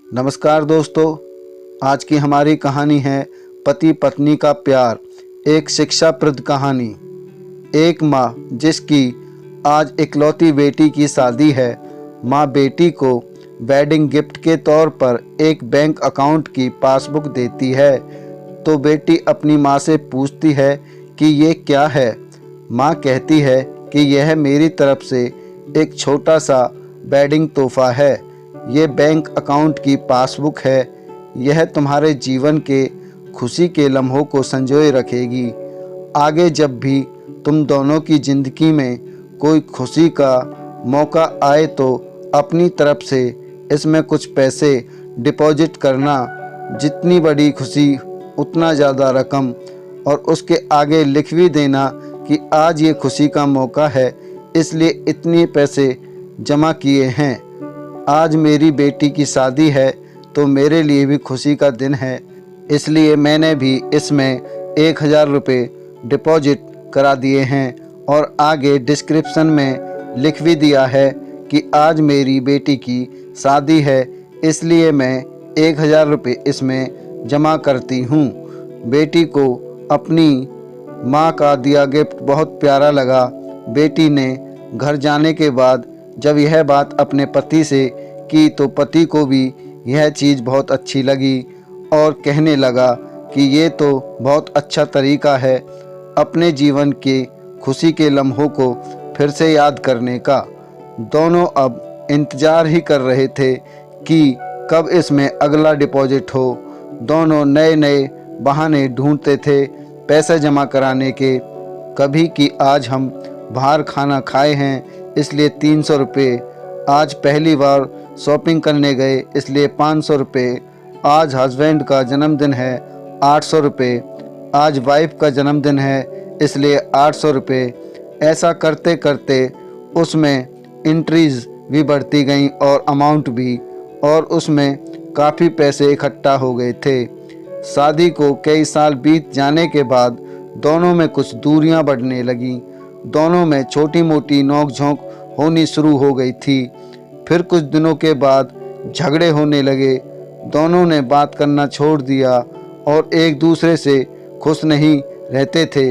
नमस्कार दोस्तों, आज की हमारी कहानी है पति पत्नी का प्यार, एक शिक्षाप्रद कहानी। एक माँ जिसकी आज इकलौती बेटी की शादी है, माँ बेटी को वेडिंग गिफ्ट के तौर पर एक बैंक अकाउंट की पासबुक देती है। तो बेटी अपनी माँ से पूछती है कि ये क्या है। माँ कहती है कि यह मेरी तरफ से एक छोटा सा वेडिंग तोहफा है। ये बैंक अकाउंट की पासबुक है। यह तुम्हारे जीवन के खुशी के लम्हों को संजोए रखेगी। आगे जब भी तुम दोनों की ज़िंदगी में कोई खुशी का मौका आए तो अपनी तरफ से इसमें कुछ पैसे डिपॉजिट करना। जितनी बड़ी खुशी उतना ज़्यादा रकम, और उसके आगे लिख भी देना कि आज ये खुशी का मौका है, इसलिए इतने पैसे जमा किए हैं। आज मेरी बेटी की शादी है तो मेरे लिए भी खुशी का दिन है, इसलिए मैंने भी इसमें 1000 रुपये डिपॉजिट करा दिए हैं। और आगे डिस्क्रिप्शन में लिख भी दिया है कि आज मेरी बेटी की शादी है, इसलिए मैं 1000 रुपये इसमें जमा करती हूँ। बेटी को अपनी माँ का दिया गिफ्ट बहुत प्यारा लगा। बेटी ने घर जाने के बाद जब यह बात अपने पति से की तो पति को भी यह चीज़ बहुत अच्छी लगी और कहने लगा कि ये तो बहुत अच्छा तरीका है अपने जीवन के खुशी के लम्हों को फिर से याद करने का। दोनों अब इंतज़ार ही कर रहे थे कि कब इसमें अगला डिपॉजिट हो। दोनों नए नए बहाने ढूंढते थे पैसे जमा कराने के। कभी कि आज हम बाहर खाना खाए हैं इसलिए 300 रुपये, आज पहली बार शॉपिंग करने गए इसलिए 500 रुपये, आज हस्बैंड का जन्मदिन है 800 रुपये, आज वाइफ का जन्मदिन है इसलिए 800 रुपये। ऐसा करते करते उसमें एंट्रीज़ भी बढ़ती गईं और अमाउंट भी, और उसमें काफ़ी पैसे इकट्ठा हो गए थे। शादी को कई साल बीत जाने के बाद दोनों में कुछ दूरियां बढ़ने लगीं। दोनों में छोटी मोटी नोक-झोंक होनी शुरू हो गई थी। फिर कुछ दिनों के बाद झगड़े होने लगे। दोनों ने बात करना छोड़ दिया और एक दूसरे से खुश नहीं रहते थे।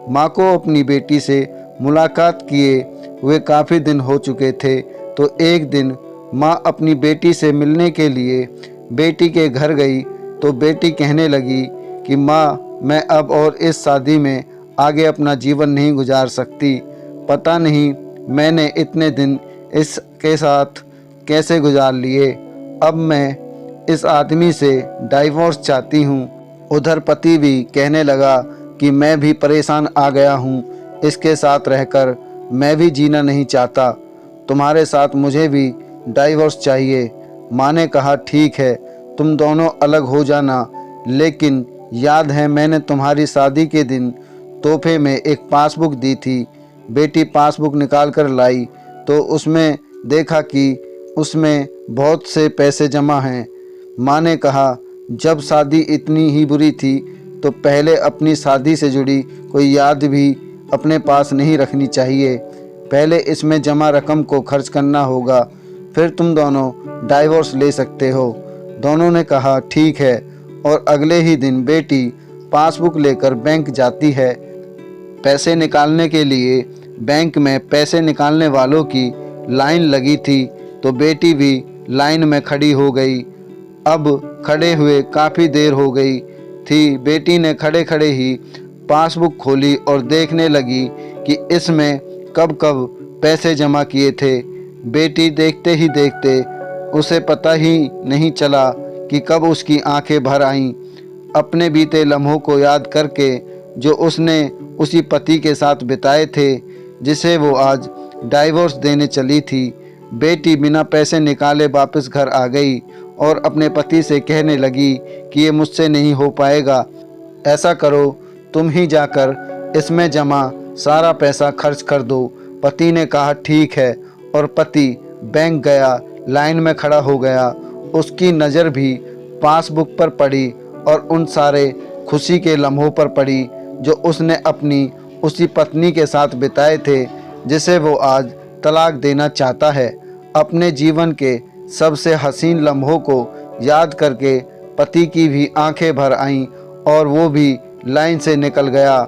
माँ को अपनी बेटी से मुलाकात किए हुए काफ़ी दिन हो चुके थे, तो एक दिन माँ अपनी बेटी से मिलने के लिए बेटी के घर गई तो बेटी कहने लगी कि माँ, मैं अब और इस शादी में आगे अपना जीवन नहीं गुजार सकती। पता नहीं मैंने इतने दिन इसके साथ कैसे गुजार लिए। अब मैं इस आदमी से डाइवोर्स चाहती हूँ। उधर पति भी कहने लगा कि मैं भी परेशान आ गया हूँ, इसके साथ रहकर मैं भी जीना नहीं चाहता। तुम्हारे साथ मुझे भी डाइवोर्स चाहिए। माँ ने कहा ठीक है, तुम दोनों अलग हो जाना, लेकिन याद है मैंने तुम्हारी शादी के दिन तोहफे में एक पासबुक दी थी। बेटी पासबुक निकाल कर लाई तो उसमें देखा कि उसमें बहुत से पैसे जमा हैं। माँ ने कहा जब शादी इतनी ही बुरी थी तो पहले अपनी शादी से जुड़ी कोई याद भी अपने पास नहीं रखनी चाहिए। पहले इसमें जमा रकम को खर्च करना होगा, फिर तुम दोनों डाइवोर्स ले सकते हो। दोनों ने कहा ठीक है, और अगले ही दिन बेटी पासबुक लेकर बैंक जाती है। पैसे निकालने के लिए बैंक में पैसे निकालने वालों की लाइन लगी थी, तो बेटी भी लाइन में खड़ी हो गई। अब खड़े हुए काफ़ी देर हो गई थी। बेटी ने खड़े खड़े ही पासबुक खोली और देखने लगी कि इसमें कब कब पैसे जमा किए थे। बेटी देखते ही देखते उसे पता ही नहीं चला कि कब उसकी आंखें भर आईं। अपने बीते लम्हों को याद करके जो उसने उसी पति के साथ बिताए थे जिसे वो आज डाइवोर्स देने चली थी। बेटी बिना पैसे निकाले वापस घर आ गई और अपने पति से कहने लगी कि ये मुझसे नहीं हो पाएगा, ऐसा करो तुम ही जाकर इसमें जमा सारा पैसा खर्च कर दो। पति ने कहा ठीक है, और पति बैंक गया, लाइन में खड़ा हो गया। उसकी नज़र भी पासबुक पर पड़ी और उन सारे खुशी के लम्हों पर पड़ी जो उसने अपनी उसी पत्नी के साथ बिताए थे जिसे वो आज तलाक देना चाहता है। अपने जीवन के सबसे हसीन लम्हों को याद करके पति की भी आंखें भर आईं और वो भी लाइन से निकल गया।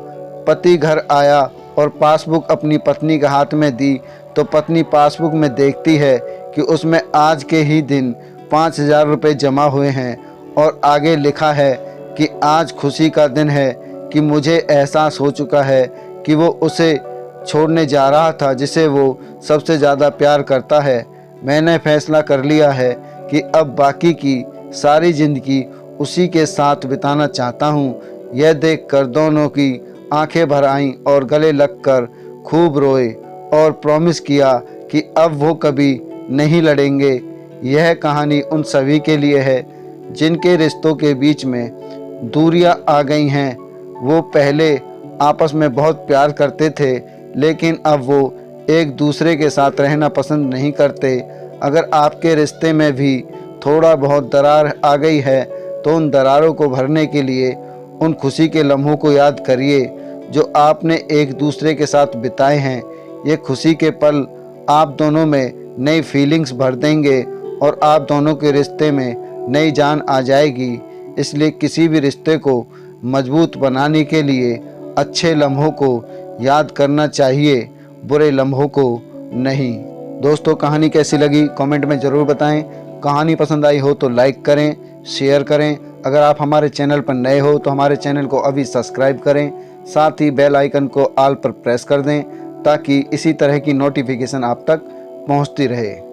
पति घर आया और पासबुक अपनी पत्नी के हाथ में दी तो पत्नी पासबुक में देखती है कि उसमें आज के ही दिन 5,000 रुपये जमा हुए हैं और आगे लिखा है कि आज खुशी का दिन है कि मुझे एहसास हो चुका है कि वो उसे छोड़ने जा रहा था जिसे वो सबसे ज़्यादा प्यार करता है। मैंने फैसला कर लिया है कि अब बाकी की सारी ज़िंदगी उसी के साथ बिताना चाहता हूँ। यह देखकर दोनों की आंखें भर आईं और गले लगकर खूब रोए और प्रॉमिस किया कि अब वो कभी नहीं लड़ेंगे। यह कहानी उन सभी के लिए है जिनके रिश्तों के बीच में दूरियां आ गई हैं। वो पहले आपस में बहुत प्यार करते थे लेकिन अब वो एक दूसरे के साथ रहना पसंद नहीं करते। अगर आपके रिश्ते में भी थोड़ा बहुत दरार आ गई है तो उन दरारों को भरने के लिए उन खुशी के लम्हों को याद करिए जो आपने एक दूसरे के साथ बिताए हैं। ये खुशी के पल आप दोनों में नई फीलिंग्स भर देंगे और आप दोनों के रिश्ते में नई जान आ जाएगी। इसलिए किसी भी रिश्ते को मजबूत बनाने के लिए अच्छे लम्हों को याद करना चाहिए, बुरे लम्हों को नहीं। दोस्तों, कहानी कैसी लगी कमेंट में ज़रूर बताएं। कहानी पसंद आई हो तो लाइक करें, शेयर करें। अगर आप हमारे चैनल पर नए हो तो हमारे चैनल को अभी सब्सक्राइब करें, साथ ही बेल आइकन को ऑल पर प्रेस कर दें ताकि इसी तरह की नोटिफिकेशन आप तक पहुंचती रहे।